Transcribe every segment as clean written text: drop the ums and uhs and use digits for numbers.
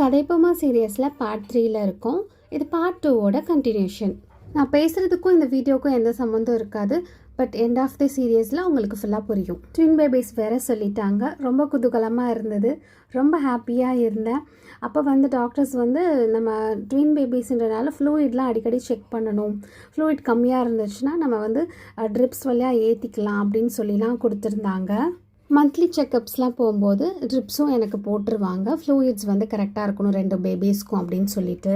கதைப்பமா சீரியஸில் part 3ல் இருக்கும். இது part 2வோட continuation. நான் பேசுகிறதுக்கும் இந்த வீடியோக்கும் எந்த சம்மந்தம் இருக்காது. பட் எண்ட் ஆஃப் தி சீரியஸில் உங்களுக்கு ஃபுல்லாக புரியும். ட்வின் பேபிஸ் வேறு சொல்லிட்டாங்க. ரொம்ப குதூகலமாக இருந்தது. ரொம்ப ஹாப்பியாக இருந்தேன். அப்போ டாக்டர்ஸ் நம்ம ட்வின் பேபிஸ்ன்றனால ஃப்ளூயிட்லாம் அடிக்கடி செக் பண்ணணும். ஃப்ளூயிட் கம்மியாக இருந்துச்சுன்னா நம்ம ட்ரிப்ஸ் வழியாக ஏற்றிக்கலாம் அப்படின்னு சொல்லிலாம் கொடுத்துருந்தாங்க. மந்த்லி செக்கப்ஸ்லாம் போகும்போது ட்ரிப்ஸும் எனக்கு போட்டுருவாங்க. ஃப்ளூயிட்ஸ் கரெக்டாக இருக்கணும் 2 பேபிஸ்க்கும் அப்படின்னு சொல்லிட்டு.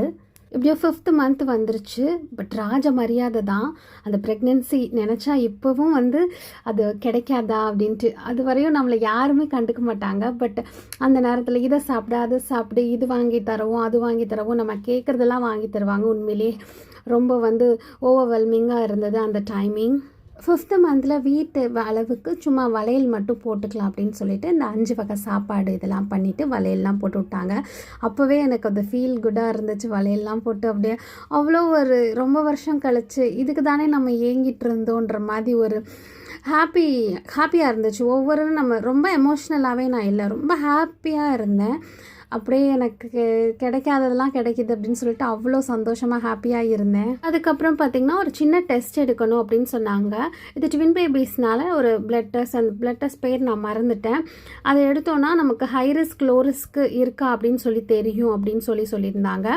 இப்படியோ 5th மந்த் வந்துருச்சு. பட் ராஜ மரியாதை தான். அந்த ப்ரெக்னென்சி நினச்சா இப்போவும் அது கிடைக்காதா அப்படின்ட்டு அது வரையும் நம்மளை யாருமே கண்டுக்க மாட்டாங்க. பட் அந்த நேரத்தில் இதை சாப்பிட அதை சாப்பிடு, இது வாங்கி தரவும் அது வாங்கி தரவும் நம்ம கேட்குறதெல்லாம் வாங்கி தருவாங்க. உண்மையிலே ரொம்ப ஓவர்வெல்மிங்காக இருந்தது அந்த டைமிங். 5th மந்தில் வீட்டு அளவுக்கு சும்மா வளையல் மட்டும் போட்டுக்கலாம் அப்படின்னு சொல்லிட்டு இந்த 5 வகை சாப்பாடு இதெல்லாம் பண்ணிவிட்டு வளையல்லாம் போட்டு விட்டாங்க. அப்போவே எனக்கு அது ஃபீல் குட்டாக இருந்துச்சு. வளையல்லாம் போட்டு அப்படியே அவ்வளோ ரொம்ப வருஷம் கழிச்சு இதுக்கு தானே நம்ம ஏங்கிட்டு இருந்தோன்ற மாதிரி ஹாப்பியாக இருந்துச்சு. நம்ம ரொம்ப எமோஷ்னலாகவே நான் இல்லை, ரொம்ப ஹாப்பியாக இருந்தேன். அப்படியே எனக்கு கிடைக்காததெல்லாம் கிடைக்கிது அப்படின்னு சொல்லிட்டு அவ்வளோ சந்தோஷமாக ஹாப்பியாக இருந்தேன். அதுக்கப்புறம் பார்த்திங்கன்னா ஒரு சின்ன டெஸ்ட் எடுக்கணும் அப்படின்னு சொன்னாங்க. இது ட்வின் பேபிஸ்னால ஒரு பிளட் டெஸ்ட். அந்த பிளட் டெஸ்ட் பேர் நான் மறந்துட்டேன். அதை எடுத்தோன்னா நமக்கு ஹை ரிஸ்க் லோ ரிஸ்க் இருக்கா அப்படின்னு சொல்லி தெரியும் அப்படின்னு சொல்லியிருந்தாங்க.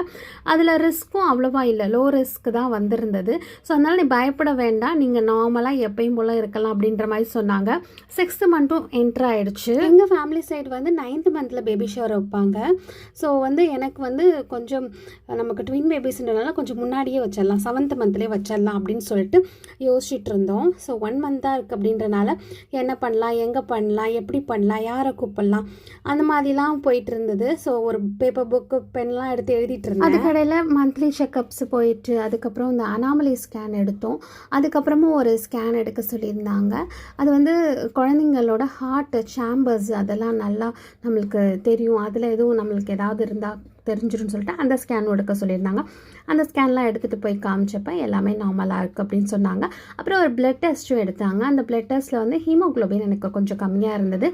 அதில் ரிஸ்க்கும் அவ்வளோவா இல்லை, லோ ரிஸ்க் தான் வந்திருந்தது. ஸோ அதனால் நீ பயப்பட வேண்டாம், நீங்கள் நார்மலாக எப்பயும் போல் இருக்கலாம் அப்படின்ற மாதிரி சொன்னாங்க. 6th மந்த்தும் என்ட்ரு ஆகிடுச்சு. எங்கள் ஃபேமிலி சைடு 9th மந்தில் பேபி ஷவர் வைப்பாங்க. ஸோ எனக்கு கொஞ்சம் நமக்கு ட்வின் பேபிஸ்ன்றனால கொஞ்சம் முன்னாடியே வச்சிடலாம், 7th மந்த்லேயே வச்சிடலாம் அப்படின்னு சொல்லிட்டு யோசிச்சுட்டு இருந்தோம். ஸோ 1 மந்த் தான் இருக்குது அப்படின்றனால என்ன பண்ணலாம், எங்கே பண்ணலாம், எப்படி பண்ணலாம், யாரை கூப்பிடலாம், அந்த மாதிரிலாம் போயிட்டு இருந்தது. ஸோ ஒரு பேப்பர் புக்கு பென்லாம் எடுத்து எழுதிட்டு இருந்தேன். அதுக்கடையில் மந்த்லி செக்கப்ஸ் போயிட்டு அதுக்கப்புறம் இந்த அனாமலி ஸ்கேன் எடுத்தோம். அதுக்கப்புறமும் ஒரு ஸ்கேன் எடுக்க சொல்லியிருந்தாங்க. அது குழந்தைங்களோட ஹார்ட் சேம்பர்ஸ் அதெல்லாம் நல்லா நம்மளுக்கு தெரியும். அதில் எதுவும் நம்மளுக்கு ஏதாவது இருந்தால் தெரிஞ்சிடும்னு சொல்லிட்டு அந்த ஸ்கேன் எடுக்க சொல்லியிருந்தாங்க. அந்த ஸ்கேன்லாம் எடுத்துகிட்டு போய் காமிச்சப்போ எல்லாமே நார்மலாக இருக்குது அப்படின்னு சொன்னாங்க. அப்புறம் ஒரு பிளட் டெஸ்ட்டும் எடுத்தாங்க. அந்த பிளட் டெஸ்ட்டில் ஹீமோக்ளோபின் எனக்கு கொஞ்சம் கம்மியாக இருந்தது.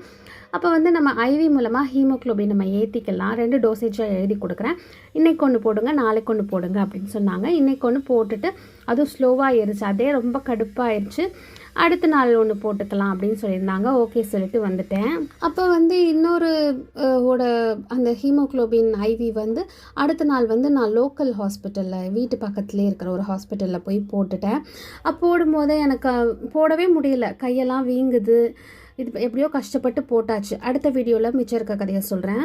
அப்போ நம்ம ஐவி மூலமாக ஹீமோக்ளோபின் நம்ம ஏற்றிக்கலாம். 2 டோசேஜாக எழுதி கொடுக்குறேன். இன்றைக்கு ஒன்று போடுங்க, நாளைக்கு ஒன்று போடுங்க அப்படின்னு சொன்னாங்க. இன்றைக்கு ஒன்று போட்டுட்டு அதுவும் ஸ்லோவாக ஆயிடுச்சு. அதே ரொம்ப கடுப்பாகிடுச்சு. அடுத்த நாள் ஒன்று போட்டுக்கலாம் அப்படின்னு சொல்லியிருந்தாங்க. ஓகே சொல்லிட்டு வந்துட்டேன். அப்போ இன்னொரு அந்த ஹீமோக்ளோபின் ஐவி அடுத்த நாள் நான் லோக்கல் ஹாஸ்பிட்டலில் வீட்டு பக்கத்துலேயே இருக்கிற ஒரு ஹாஸ்பிட்டலில் போய் போட்டுட்டேன். போடும்போதே எனக்கு போடவே முடியல, கையெல்லாம் வீங்குது. இது எப்படியோ கஷ்டப்பட்டு போட்டாச்சு. அடுத்த வீடியோவில் மிச்சம் இருக்க கதையை சொல்கிறேன்.